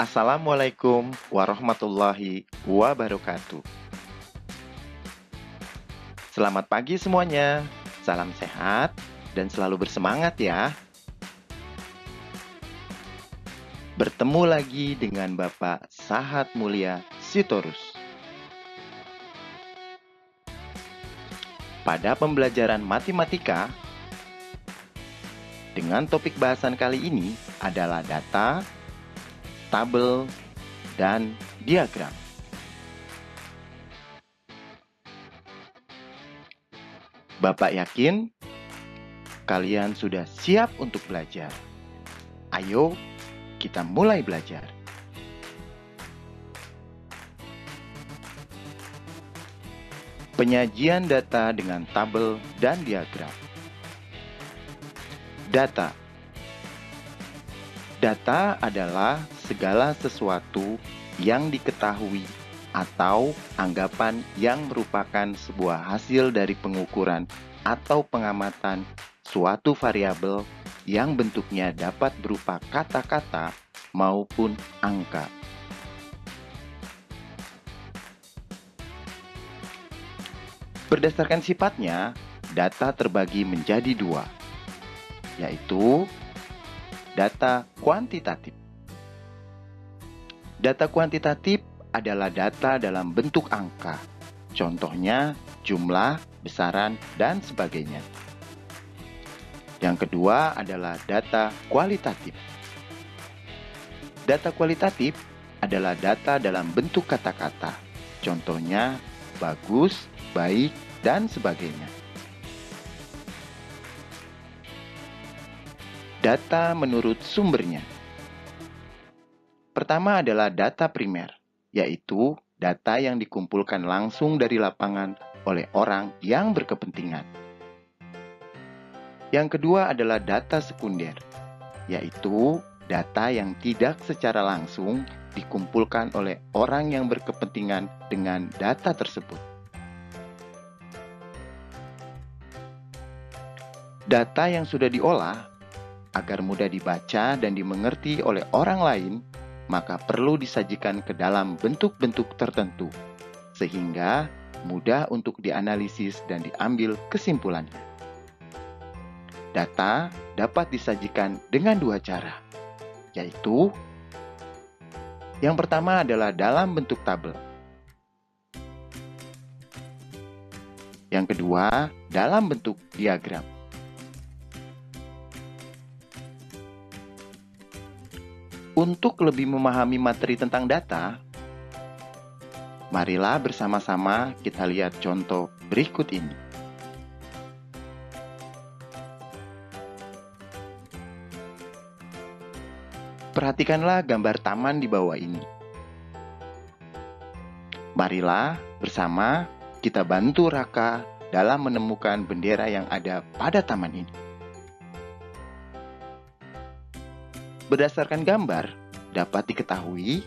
Assalamualaikum warahmatullahi wabarakatuh. Selamat pagi semuanya. Salam sehat dan selalu bersemangat ya. Bertemu lagi dengan Bapak Sahat Mulia Sitorus. Pada pembelajaran matematika, dengan topik bahasan kali ini adalah data, tabel, dan diagram. Bapak yakin kalian sudah siap untuk belajar. Ayo, kita mulai belajar. Penyajian data dengan tabel dan diagram. Data. Data adalah segala sesuatu yang diketahui atau anggapan yang merupakan sebuah hasil dari pengukuran atau pengamatan suatu variabel yang bentuknya dapat berupa kata-kata maupun angka. Berdasarkan sifatnya, data terbagi menjadi dua, yaitu data kuantitatif. Data kuantitatif adalah data dalam bentuk angka, contohnya jumlah, besaran, dan sebagainya. Yang kedua adalah data kualitatif. Data kualitatif adalah data dalam bentuk kata-kata, contohnya bagus, baik, dan sebagainya. Data menurut sumbernya. Pertama adalah data primer, yaitu data yang dikumpulkan langsung dari lapangan oleh orang yang berkepentingan. Yang kedua adalah data sekunder, yaitu data yang tidak secara langsung dikumpulkan oleh orang yang berkepentingan dengan data tersebut. Data yang sudah diolah agar mudah dibaca dan dimengerti oleh orang lain, maka perlu disajikan ke dalam bentuk-bentuk tertentu, sehingga mudah untuk dianalisis dan diambil kesimpulannya. Data dapat disajikan dengan dua cara, yaitu yang pertama adalah dalam bentuk tabel. Yang kedua, dalam bentuk diagram. Untuk lebih memahami materi tentang data, marilah bersama-sama kita lihat contoh berikut ini. Perhatikanlah gambar taman di bawah ini. Marilah bersama kita bantu Raka dalam menemukan bendera yang ada pada taman ini. Berdasarkan gambar, dapat diketahui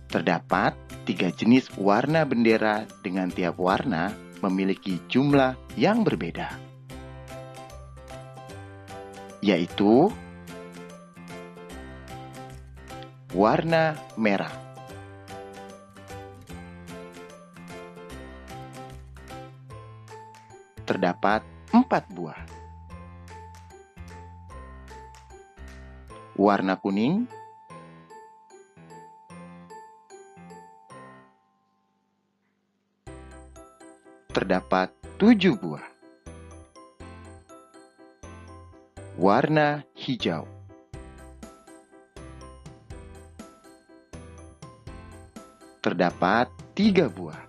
terdapat 3 jenis warna bendera dengan tiap warna memiliki jumlah yang berbeda, yaitu warna merah. Terdapat 4 buah. Warna kuning, terdapat 7 buah. Warna hijau, terdapat 3 buah.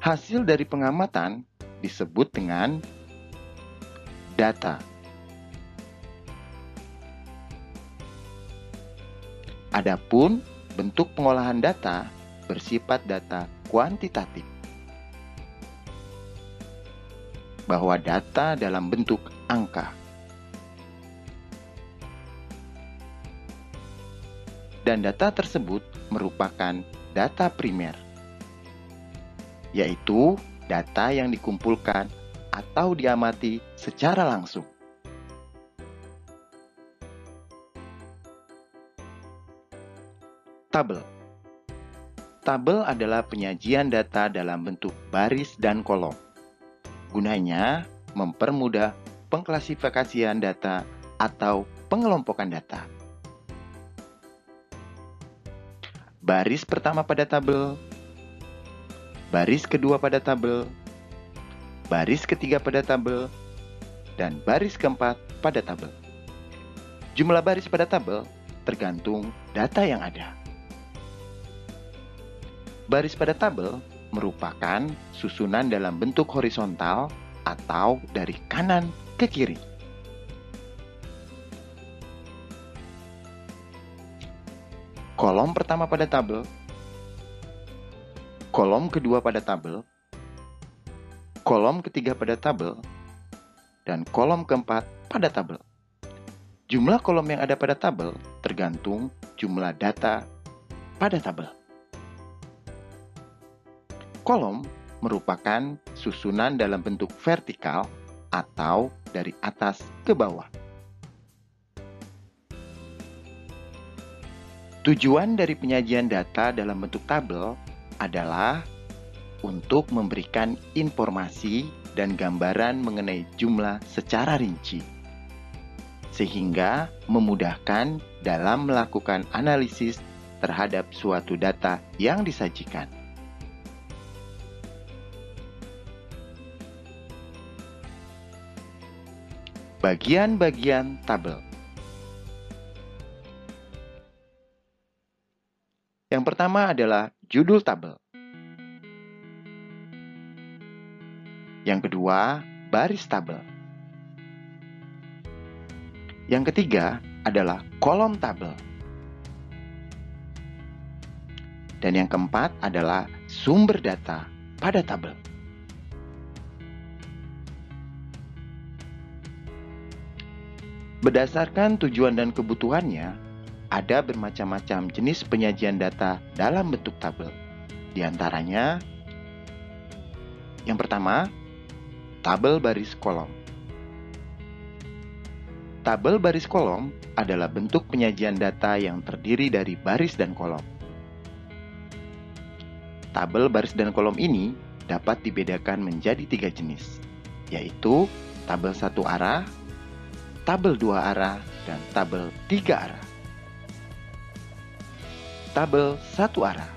Hasil dari pengamatan disebut dengan data. Adapun bentuk pengolahan data bersifat data kuantitatif, bahwa data dalam bentuk angka. Dan data tersebut merupakan data primer, yaitu data yang dikumpulkan atau diamati secara langsung. Tabel. Tabel adalah penyajian data dalam bentuk baris dan kolom. Gunanya mempermudah pengklasifikasian data atau pengelompokan data. Baris pertama pada tabel, baris kedua pada tabel, baris ketiga pada tabel, dan baris keempat pada tabel. Jumlah baris pada tabel tergantung data yang ada. Baris pada tabel merupakan susunan dalam bentuk horizontal atau dari kanan ke kiri. Kolom pertama pada tabel, kolom kedua pada tabel, kolom ketiga pada tabel, dan kolom keempat pada tabel. Jumlah kolom yang ada pada tabel tergantung jumlah data pada tabel. Kolom merupakan susunan dalam bentuk vertikal atau dari atas ke bawah. Tujuan dari penyajian data dalam bentuk tabel adalah untuk memberikan informasi dan gambaran mengenai jumlah secara rinci, sehingga memudahkan dalam melakukan analisis terhadap suatu data yang disajikan. Bagian-bagian tabel. Yang pertama adalah judul tabel. Yang kedua, baris tabel. Yang ketiga adalah kolom tabel. Dan yang keempat adalah sumber data pada tabel. Berdasarkan tujuan dan kebutuhannya, ada bermacam-macam jenis penyajian data dalam bentuk tabel. Di antaranya, yang pertama, tabel baris kolom. Tabel baris kolom adalah bentuk penyajian data yang terdiri dari baris dan kolom. Tabel baris dan kolom ini dapat dibedakan menjadi 3 jenis, yaitu tabel satu arah, tabel 2 arah, dan tabel 3 arah. Tabel 1 arah.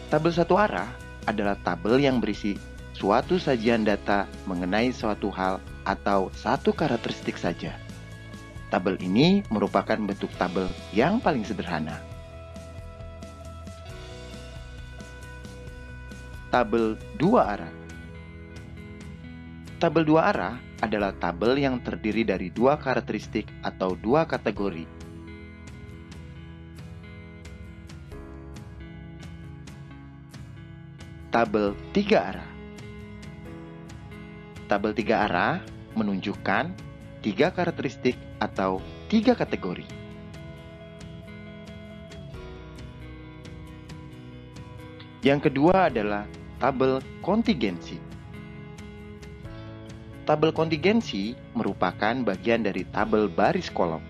Tabel 1 arah adalah tabel yang berisi suatu sajian data mengenai suatu hal atau satu karakteristik saja. Tabel ini merupakan bentuk tabel yang paling sederhana. Tabel 2 arah. Tabel 2 arah adalah tabel yang terdiri dari 2 karakteristik atau 2 kategori. Tabel 3 arah. Tabel 3 arah menunjukkan 3 karakteristik atau 3 kategori. Yang kedua adalah tabel kontingensi. Tabel kontingensi merupakan bagian dari tabel baris kolom.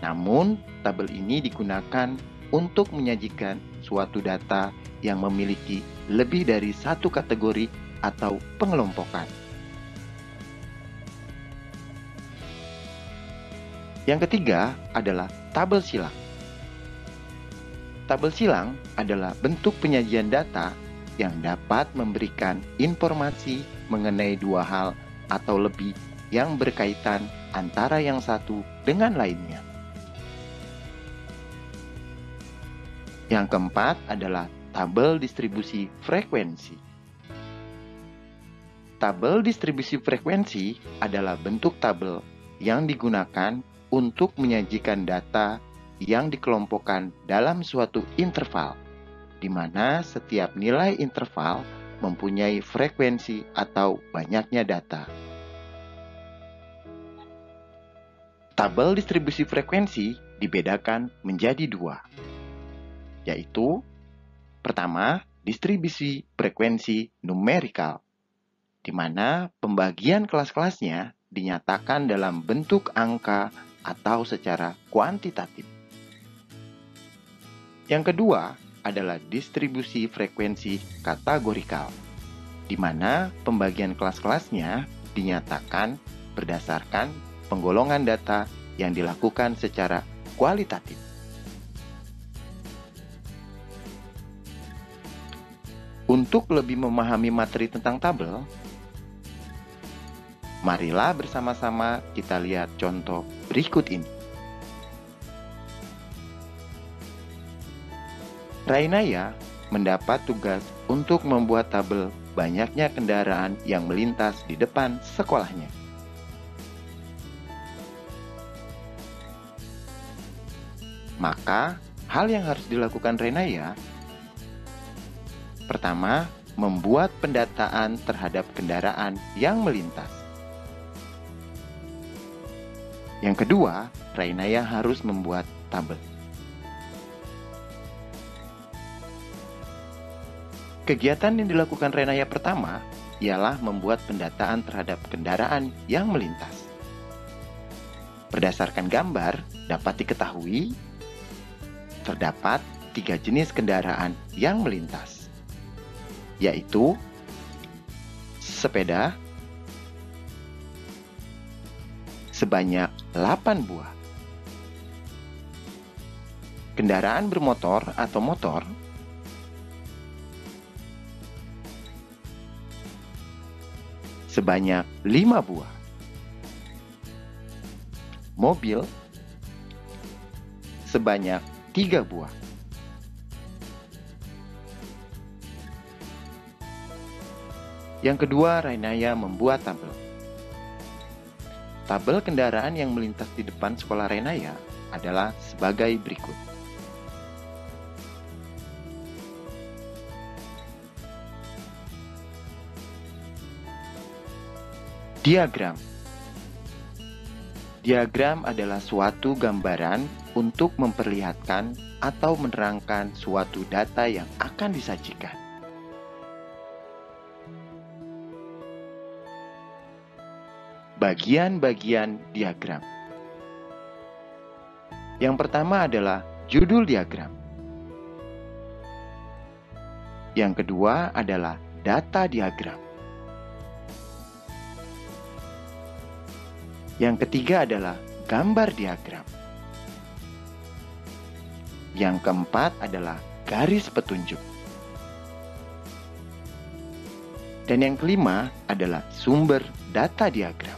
Namun, tabel ini digunakan untuk menyajikan suatu data yang memiliki lebih dari satu kategori atau pengelompokan. Yang ketiga adalah tabel silang. Tabel silang adalah bentuk penyajian data yang dapat memberikan informasi mengenai 2 hal atau lebih yang berkaitan antara yang satu dengan lainnya. Yang keempat adalah tabel distribusi frekuensi. Tabel distribusi frekuensi adalah bentuk tabel yang digunakan untuk menyajikan data yang dikelompokkan dalam suatu interval, di mana setiap nilai interval mempunyai frekuensi atau banyaknya data. Tabel distribusi frekuensi dibedakan menjadi 2, yaitu pertama, distribusi frekuensi numerikal. di mana pembagian kelas-kelasnya dinyatakan dalam bentuk angka atau secara kuantitatif. Yang kedua adalah distribusi frekuensi kategorikal, di mana pembagian kelas-kelasnya dinyatakan berdasarkan penggolongan data yang dilakukan secara kualitatif. Untuk lebih memahami materi tentang tabel, marilah bersama-sama kita lihat contoh berikut ini. Rainaya mendapat tugas untuk membuat tabel banyaknya kendaraan yang melintas di depan sekolahnya. Maka, hal yang harus dilakukan Rainaya, pertama, membuat pendataan terhadap kendaraan yang melintas. Yang kedua, Rainaya harus membuat tabel. Kegiatan yang dilakukan Rainaya pertama ialah membuat pendataan terhadap kendaraan yang melintas. Berdasarkan gambar, dapat diketahui terdapat 3 jenis kendaraan yang melintas, yaitu sepeda sebanyak 8 buah, kendaraan bermotor atau motor sebanyak 5 buah, mobil sebanyak 3 buah. Yang kedua, Rainaya membuat tabel. Tabel kendaraan yang melintas di depan sekolah Rainaya adalah sebagai berikut. Diagram. Diagram adalah suatu gambaran untuk memperlihatkan atau menerangkan suatu data yang akan disajikan. Bagian-bagian diagram. Yang pertama adalah judul diagram. Yang kedua adalah data diagram. Yang ketiga adalah gambar diagram. Yang keempat adalah garis petunjuk. Dan yang kelima adalah sumber data diagram.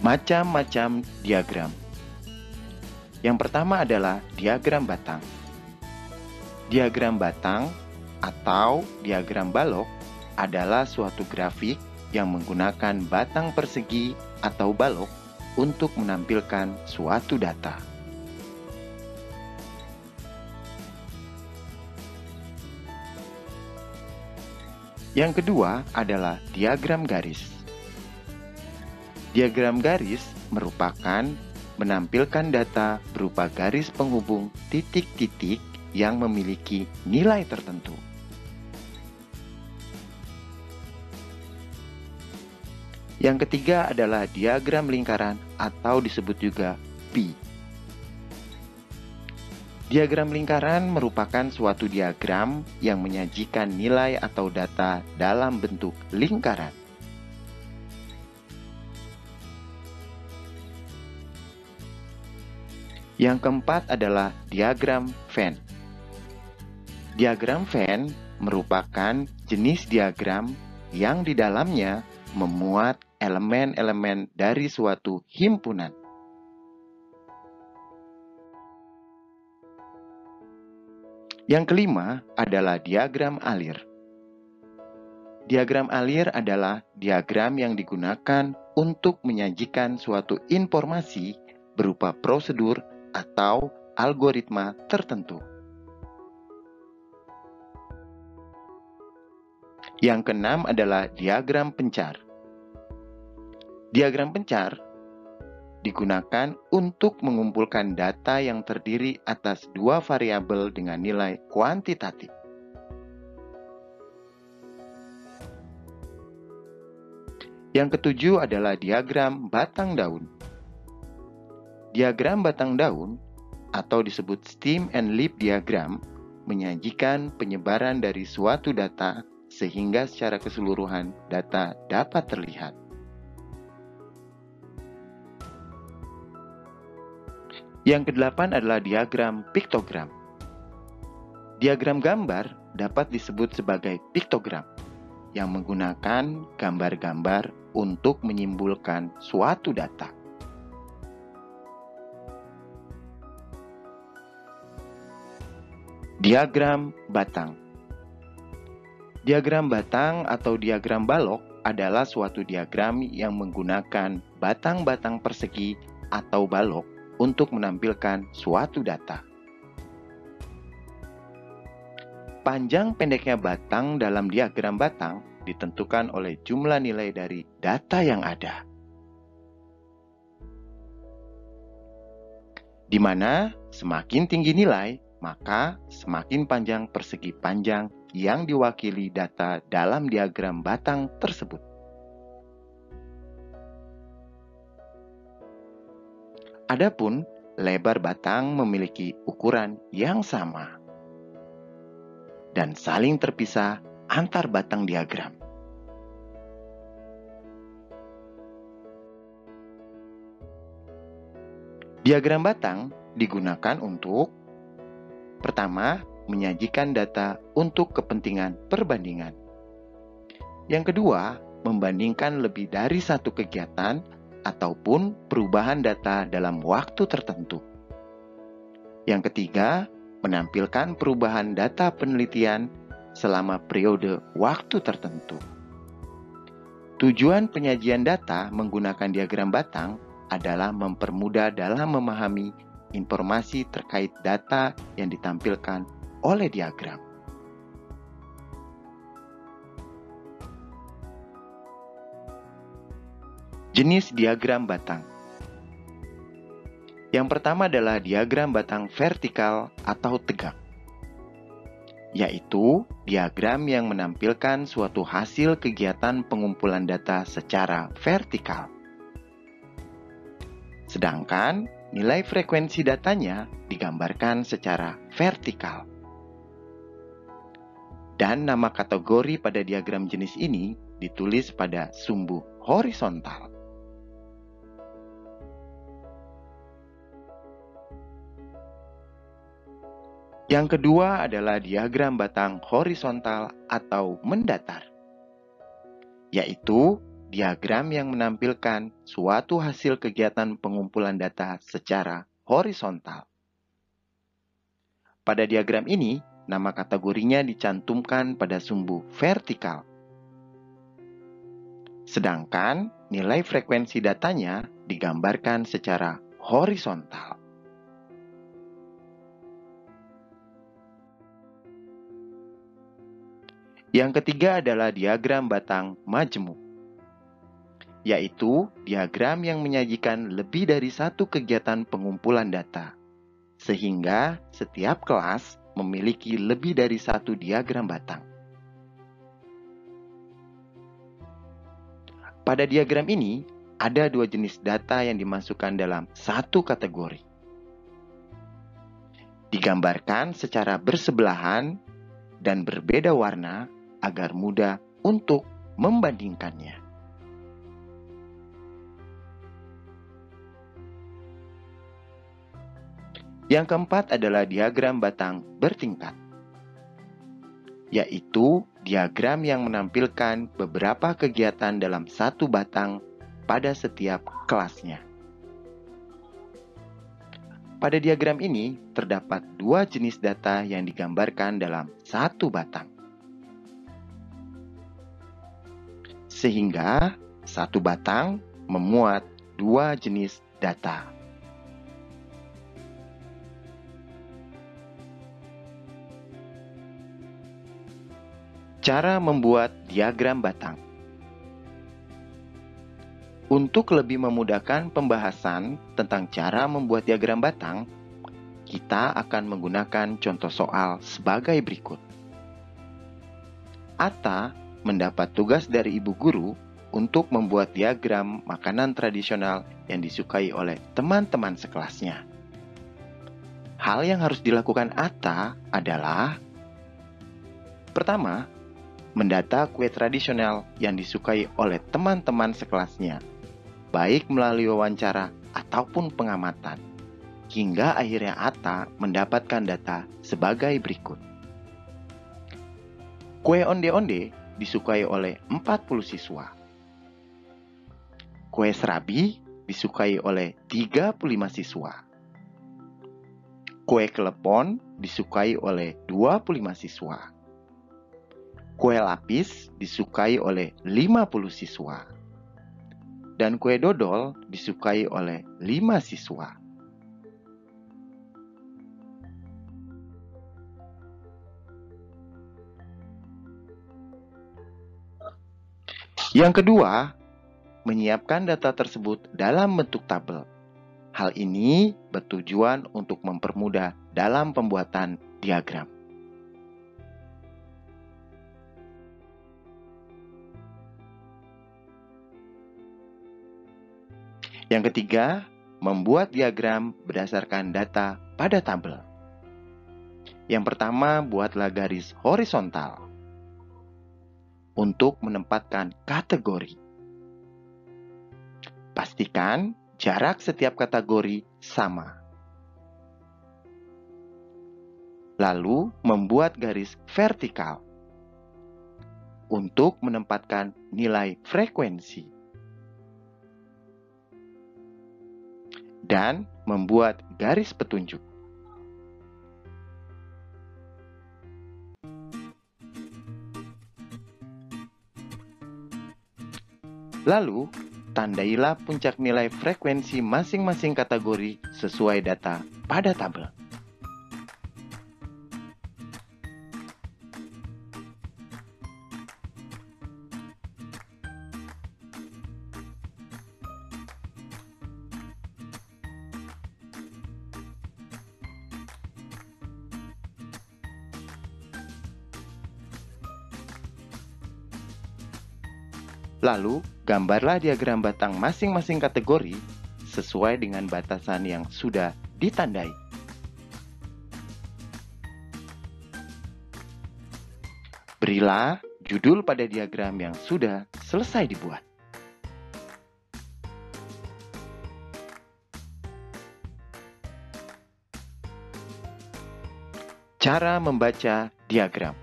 Macam-macam diagram. Yang pertama adalah diagram batang. Diagram batang atau diagram balok adalah suatu grafik yang menggunakan batang persegi atau balok untuk menampilkan suatu data. Yang kedua adalah diagram garis. Diagram garis merupakan menampilkan data berupa garis penghubung titik-titik yang memiliki nilai tertentu. Yang ketiga adalah diagram lingkaran atau disebut juga pi. Diagram lingkaran merupakan suatu diagram yang menyajikan nilai atau data dalam bentuk lingkaran. Yang keempat adalah diagram Venn. Diagram Venn merupakan jenis diagram yang di dalamnya memuat elemen-elemen dari suatu himpunan. Yang kelima adalah diagram alir. Diagram alir adalah diagram yang digunakan untuk menyajikan suatu informasi berupa prosedur atau algoritma tertentu. Yang keenam adalah diagram pencar. Diagram pencar digunakan untuk mengumpulkan data yang terdiri atas dua variabel dengan nilai kuantitatif. Yang ketujuh adalah diagram batang daun. Diagram batang daun, atau disebut stem and leaf diagram, menyajikan penyebaran dari suatu data sehingga secara keseluruhan data dapat terlihat. Yang kedelapan adalah diagram piktogram. Diagram gambar dapat disebut sebagai piktogram yang menggunakan gambar-gambar untuk menyimpulkan suatu data. Diagram batang. Diagram batang atau diagram balok adalah suatu diagram yang menggunakan batang-batang persegi atau balok untuk menampilkan suatu data. Panjang pendeknya batang dalam diagram batang ditentukan oleh jumlah nilai dari data yang ada. Di mana semakin tinggi nilai, maka semakin panjang persegi panjang yang diwakili data dalam diagram batang tersebut. Adapun lebar batang memiliki ukuran yang sama dan saling terpisah antar batang diagram. Diagram batang digunakan untuk pertama, menyajikan data untuk kepentingan perbandingan. Yang kedua, membandingkan lebih dari satu kegiatan ataupun perubahan data dalam waktu tertentu. Yang ketiga, menampilkan perubahan data penelitian selama periode waktu tertentu. Tujuan penyajian data menggunakan diagram batang adalah mempermudah dalam memahami informasi terkait data yang ditampilkan oleh diagram. Jenis diagram batang. Yang pertama adalah diagram batang vertikal atau tegak, yaitu diagram yang menampilkan suatu hasil kegiatan pengumpulan data secara vertikal. Sedangkan nilai frekuensi datanya digambarkan secara vertikal. Dan nama kategori pada diagram jenis ini ditulis pada sumbu horizontal. Yang kedua adalah diagram batang horizontal atau mendatar, yaitu diagram yang menampilkan suatu hasil kegiatan pengumpulan data secara horizontal. Pada diagram ini, nama kategorinya dicantumkan pada sumbu vertikal. Sedangkan nilai frekuensi datanya digambarkan secara horizontal. Yang ketiga adalah diagram batang majemuk, yaitu diagram yang menyajikan lebih dari satu kegiatan pengumpulan data, sehingga setiap kelas memiliki lebih dari satu diagram batang. Pada diagram ini, ada dua jenis data yang dimasukkan dalam satu kategori. Digambarkan secara bersebelahan dan berbeda warna agar mudah untuk membandingkannya. Yang keempat adalah diagram batang bertingkat, yaitu diagram yang menampilkan beberapa kegiatan dalam satu batang pada setiap kelasnya. Pada diagram ini terdapat dua jenis data yang digambarkan dalam satu batang. Sehingga satu batang memuat dua jenis data. Cara membuat diagram batang. Untuk lebih memudahkan pembahasan tentang cara membuat diagram batang, kita akan menggunakan contoh soal sebagai berikut. Atta mendapat tugas dari ibu guru untuk membuat diagram makanan tradisional yang disukai oleh teman-teman sekelasnya. Hal yang harus dilakukan Atta adalah: pertama, mendata kue tradisional yang disukai oleh teman-teman sekelasnya, baik melalui wawancara ataupun pengamatan, hingga akhirnya Atta mendapatkan data sebagai berikut. Kue onde-onde disukai oleh 40 siswa. Kue serabi disukai oleh 35 siswa. Kue klepon disukai oleh 25 siswa. Kue lapis disukai oleh 50 siswa. Dan kue dodol disukai oleh 5 siswa. Yang kedua, menyiapkan data tersebut dalam bentuk tabel. Hal ini bertujuan untuk mempermudah dalam pembuatan diagram. Yang ketiga, membuat diagram berdasarkan data pada tabel. Yang pertama, buatlah garis horizontal untuk menempatkan kategori. Pastikan jarak setiap kategori sama. Lalu, membuat garis vertikal untuk menempatkan nilai frekuensi. Dan membuat garis petunjuk. Lalu, tandailah puncak nilai frekuensi masing-masing kategori sesuai data pada tabel. Lalu, gambarlah diagram batang masing-masing kategori sesuai dengan batasan yang sudah ditandai. Berilah judul pada diagram yang sudah selesai dibuat. Cara membaca diagram.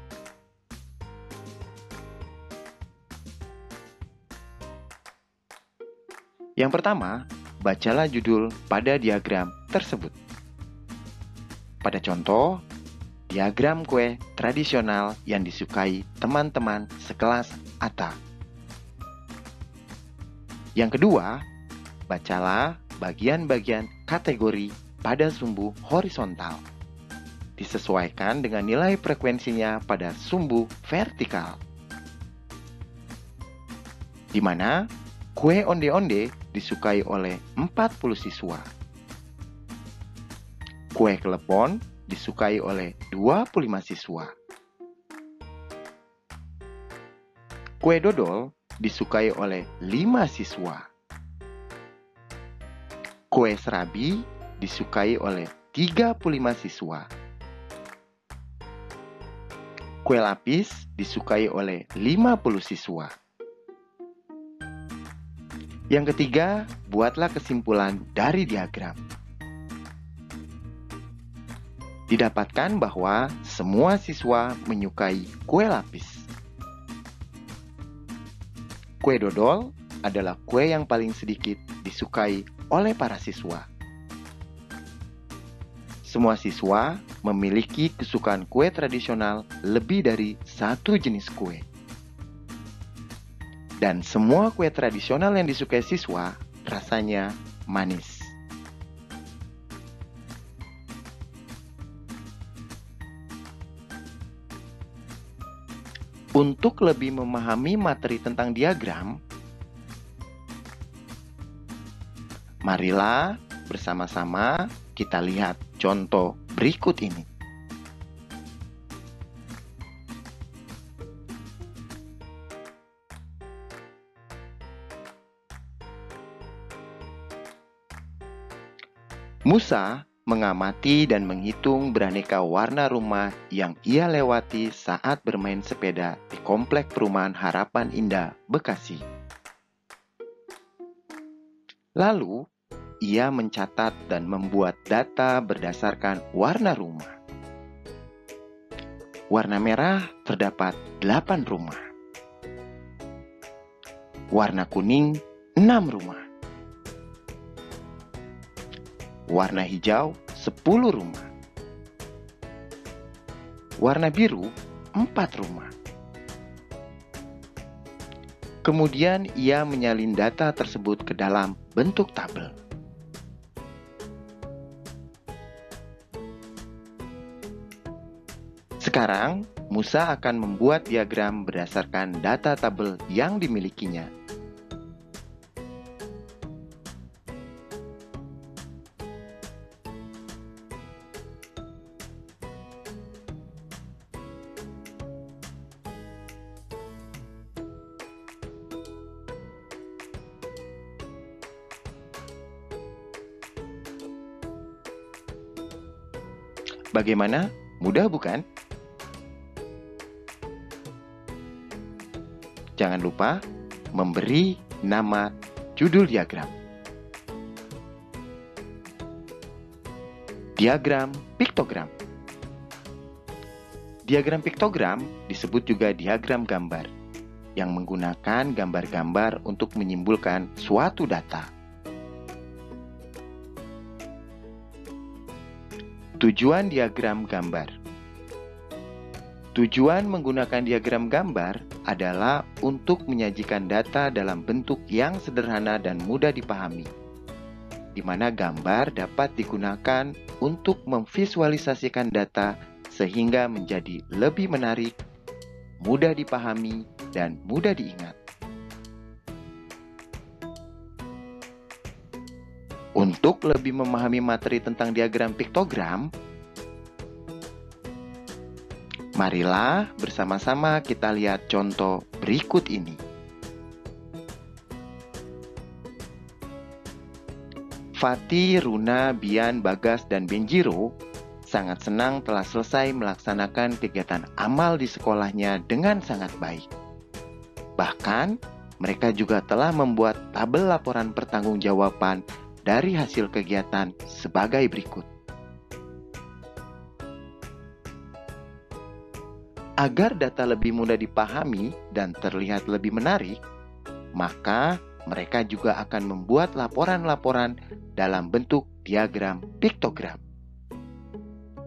Yang pertama, bacalah judul pada diagram tersebut. Pada contoh, diagram kue tradisional yang disukai teman-teman sekelas Atta. Yang kedua, bacalah bagian-bagian kategori pada sumbu horizontal. Disesuaikan dengan nilai frekuensinya pada sumbu vertikal. Di mana kue onde-onde disukai oleh 40 siswa. Kue klepon disukai oleh 25 siswa. Kue dodol disukai oleh 5 siswa. Kue serabi disukai oleh 35 siswa. Kue lapis disukai oleh 50 siswa. Yang ketiga, buatlah kesimpulan dari diagram. Didapatkan bahwa semua siswa menyukai kue lapis. Kue dodol adalah kue yang paling sedikit disukai oleh para siswa. Semua siswa memiliki kesukaan kue tradisional lebih dari satu jenis kue. Dan semua kue tradisional yang disukai siswa rasanya manis. Untuk lebih memahami materi tentang diagram, Marilah bersama-sama kita lihat contoh berikut ini. Musa mengamati dan menghitung beraneka warna rumah yang ia lewati saat bermain sepeda di Komplek Perumahan Harapan Indah, Bekasi. Lalu, ia mencatat dan membuat data berdasarkan warna rumah. Warna merah terdapat 8 rumah. Warna kuning 6 rumah. Warna hijau 10 rumah. Warna biru 4 rumah. Kemudian ia menyalin data tersebut ke dalam bentuk tabel. Sekarang, Musa akan membuat diagram berdasarkan data tabel yang dimilikinya. Bagaimana? Mudah bukan? Jangan lupa memberi nama judul diagram. Diagram piktogram. Diagram piktogram disebut juga diagram gambar, yang menggunakan gambar-gambar untuk menyimpulkan suatu data. Tujuan diagram gambar. Tujuan menggunakan diagram gambar adalah untuk menyajikan data dalam bentuk yang sederhana dan mudah dipahami, di mana gambar dapat digunakan untuk memvisualisasikan data sehingga menjadi lebih menarik, mudah dipahami, dan mudah diingat. Untuk lebih memahami materi tentang diagram piktogram, marilah bersama-sama kita lihat contoh berikut ini. Fatih, Runa, Bian, Bagas, dan Benjiro sangat senang telah selesai melaksanakan kegiatan amal di sekolahnya dengan sangat baik. Bahkan, mereka juga telah membuat tabel laporan pertanggungjawaban dari hasil kegiatan sebagai berikut. Agar data lebih mudah dipahami dan terlihat lebih menarik, maka mereka juga akan membuat laporan-laporan dalam bentuk diagram piktogram,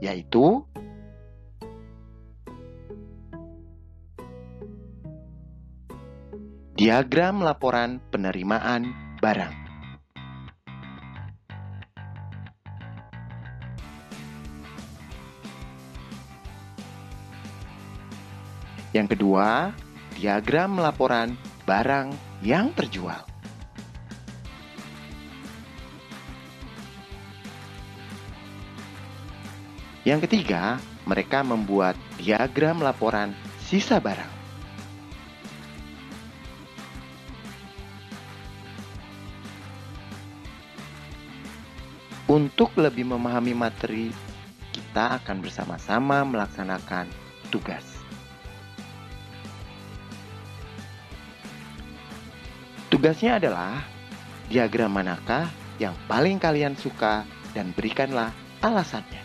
yaitu diagram laporan penerimaan barang. Yang kedua, diagram laporan barang yang terjual. Yang ketiga, mereka membuat diagram laporan sisa barang. Untuk lebih memahami materi, kita akan bersama-sama melaksanakan tugas. Tugasnya adalah diagram manakah yang paling kalian suka dan berikanlah alasannya.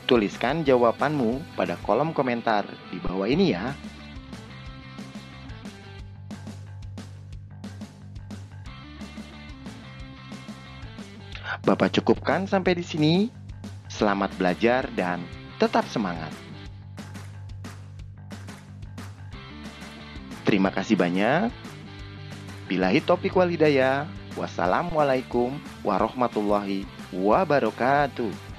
Tuliskan jawabanmu pada kolom komentar di bawah ini ya. Bapak cukupkan sampai di sini. Selamat belajar dan tetap semangat. Terima kasih banyak. Billahi taufiq wal hidayah. Wassalamualaikum warahmatullahi wabarakatuh.